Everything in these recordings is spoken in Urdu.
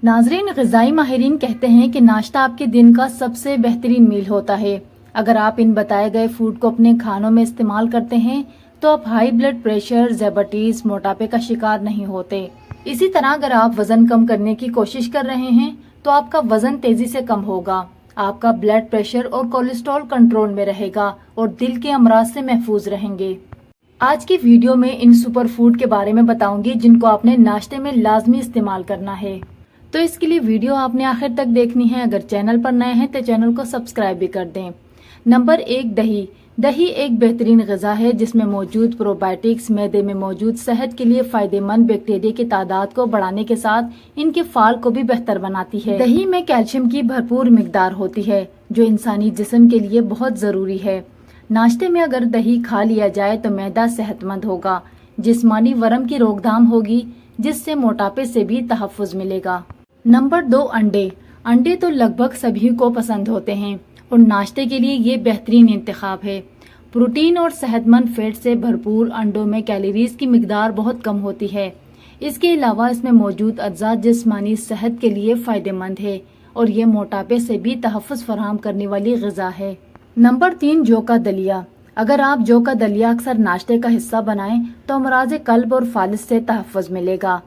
ناظرین، غذائی ماہرین کہتے ہیں کہ ناشتہ آپ کے دن کا سب سے بہترین میل ہوتا ہے۔ اگر آپ ان بتائے گئے فوڈ کو اپنے کھانوں میں استعمال کرتے ہیں تو آپ ہائی بلڈ پریشر، ذیابیطس، موٹاپے کا شکار نہیں ہوتے۔ اسی طرح اگر آپ وزن کم کرنے کی کوشش کر رہے ہیں تو آپ کا وزن تیزی سے کم ہوگا، آپ کا بلڈ پریشر اور کولیسٹرول کنٹرول میں رہے گا اور دل کے امراض سے محفوظ رہیں گے۔ آج کی ویڈیو میں ان سپر فوڈ کے بارے میں بتاؤں گی جن کو آپ نے ناشتے میں لازمی استعمال کرنا ہے، تو اس کے لیے ویڈیو آپ نے آخر تک دیکھنی ہے۔ اگر چینل پر نئے ہیں تو چینل کو سبسکرائب بھی کر دیں۔ نمبر 1، دہی۔ دہی ایک بہترین غذا ہے جس میں موجود پروبائیوٹکس معدے میں موجود صحت کے لیے فائدہ مند بیکٹیریا کی تعداد کو بڑھانے کے ساتھ ان کے فعال کو بھی بہتر بناتی ہے۔ دہی میں کیلشیم کی بھرپور مقدار ہوتی ہے جو انسانی جسم کے لیے بہت ضروری ہے۔ ناشتے میں اگر دہی کھا لیا جائے تو معدہ صحت مند ہوگا، جسمانی ورم کی روک تھام ہوگی جس سے موٹاپے سے بھی تحفظ ملے گا۔ نمبر 2، انڈے۔ انڈے تو لگ بھگ سبھی کو پسند ہوتے ہیں اور ناشتے کے لیے یہ بہترین انتخاب ہے۔ پروٹین اور صحت مند فیٹ سے بھرپور انڈوں میں کیلوریز کی مقدار بہت کم ہوتی ہے۔ اس کے علاوہ اس میں موجود اجزاء جسمانی صحت کے لیے فائدہ مند ہے اور یہ موٹاپے سے بھی تحفظ فراہم کرنے والی غذا ہے۔ نمبر 3، جو کا دلیا۔ اگر آپ جو کا دلیا اکثر ناشتے کا حصہ بنائیں تو امراض قلب اور فالج سے تحفظ ملے گا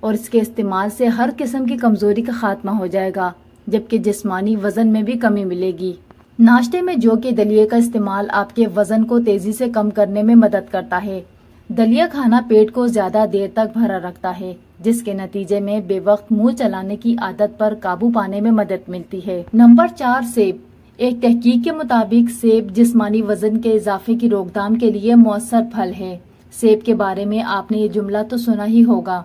اور اس کے استعمال سے ہر قسم کی کمزوری کا خاتمہ ہو جائے گا، جبکہ جسمانی وزن میں بھی کمی ملے گی۔ ناشتے میں جو کے دلیے کا استعمال آپ کے وزن کو تیزی سے کم کرنے میں مدد کرتا ہے۔ دلیا کھانا پیٹ کو زیادہ دیر تک بھرا رکھتا ہے، جس کے نتیجے میں بے وقت منہ چلانے کی عادت پر قابو پانے میں مدد ملتی ہے۔ نمبر 4، سیب۔ ایک تحقیق کے مطابق سیب جسمانی وزن کے اضافے کی روک تھام کے لیے مؤثر پھل ہے۔ سیب کے بارے میں آپ نے یہ جملہ تو سنا ہی ہوگا،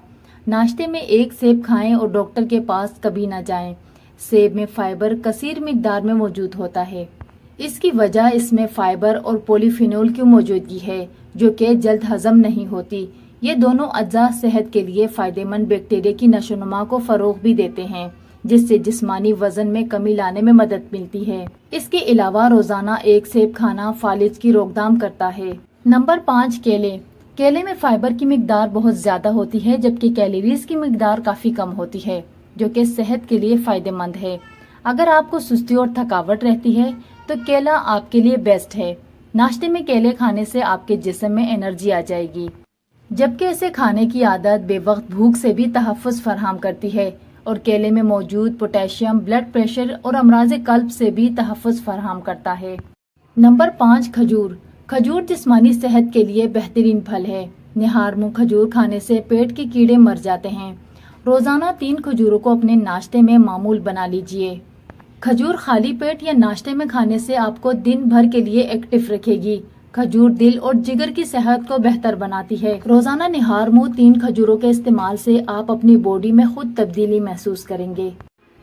ناشتے میں ایک سیب کھائیں اور ڈاکٹر کے پاس کبھی نہ جائیں۔ سیب میں فائبر کثیر مقدار میں موجود ہوتا ہے۔ اس کی وجہ اس میں فائبر اور پولی فینول کی موجودگی ہے جو کہ جلد ہضم نہیں ہوتی۔ یہ دونوں اجزاء صحت کے لیے فائدہ مند بیکٹیریا کی نشو و نما کو فروغ بھی دیتے ہیں، جس سے جسمانی وزن میں کمی لانے میں مدد ملتی ہے۔ اس کے علاوہ روزانہ ایک سیب کھانا فالج کی روک تھام کرتا ہے۔ نمبر 5، کیلے۔ کیلے میں فائبر کی مقدار بہت زیادہ ہوتی ہے جبکہ کیلوریز کی مقدار کافی کم ہوتی ہے جو کہ صحت کے لیے فائدہ مند ہے۔ اگر آپ کو سستی اور تھکاوٹ رہتی ہے تو کیلا آپ کے لیے بیسٹ ہے۔ ناشتے میں کیلے کھانے سے آپ کے جسم میں انرجی آ جائے گی، جبکہ اسے کھانے کی عادت بے وقت بھوک سے بھی تحفظ فراہم کرتی ہے اور کیلے میں موجود پوٹیشیم بلڈ پریشر اور امراض قلب سے بھی تحفظ فراہم کرتا ہے۔ نمبر 5، کھجور۔ کھجور جسمانی صحت کے لیے بہترین پھل ہے۔ نہار منہ کھجور کھانے سے پیٹ کے کیڑے مر جاتے ہیں۔ روزانہ 3 کھجوروں کو اپنے ناشتے میں معمول بنا لیجئے۔ کھجور خالی پیٹ یا ناشتے میں کھانے سے آپ کو دن بھر کے لیے ایکٹیو رکھے گی۔ کھجور دل اور جگر کی صحت کو بہتر بناتی ہے۔ روزانہ نہار منہ 3 کھجوروں کے استعمال سے آپ اپنی باڈی میں خود تبدیلی محسوس کریں گے۔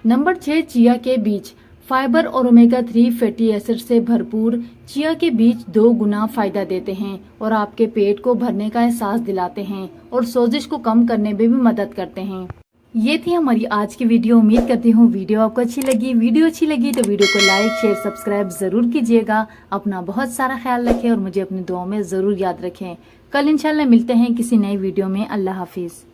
نمبر 6، چیا کے بیج۔ فائبر اور اومیگا 3 فیٹی ایسڈ سے بھرپور چیا کے بیج 2 گنا فائدہ دیتے ہیں اور آپ کے پیٹ کو بھرنے کا احساس دلاتے ہیں اور سوزش کو کم کرنے میں بھی مدد کرتے ہیں۔ یہ تھی ہماری آج کی ویڈیو۔ امید کرتی ہوں ویڈیو آپ کو اچھی لگی۔ ویڈیو اچھی لگی تو ویڈیو کو لائک، شیئر، سبسکرائب ضرور کیجیے گا۔ اپنا بہت سارا خیال رکھیں اور مجھے اپنی دعاؤں میں ضرور یاد رکھیں۔ کل انشاءاللہ ملتے ہیں کسی نئی ویڈیو میں۔ اللہ حافظ۔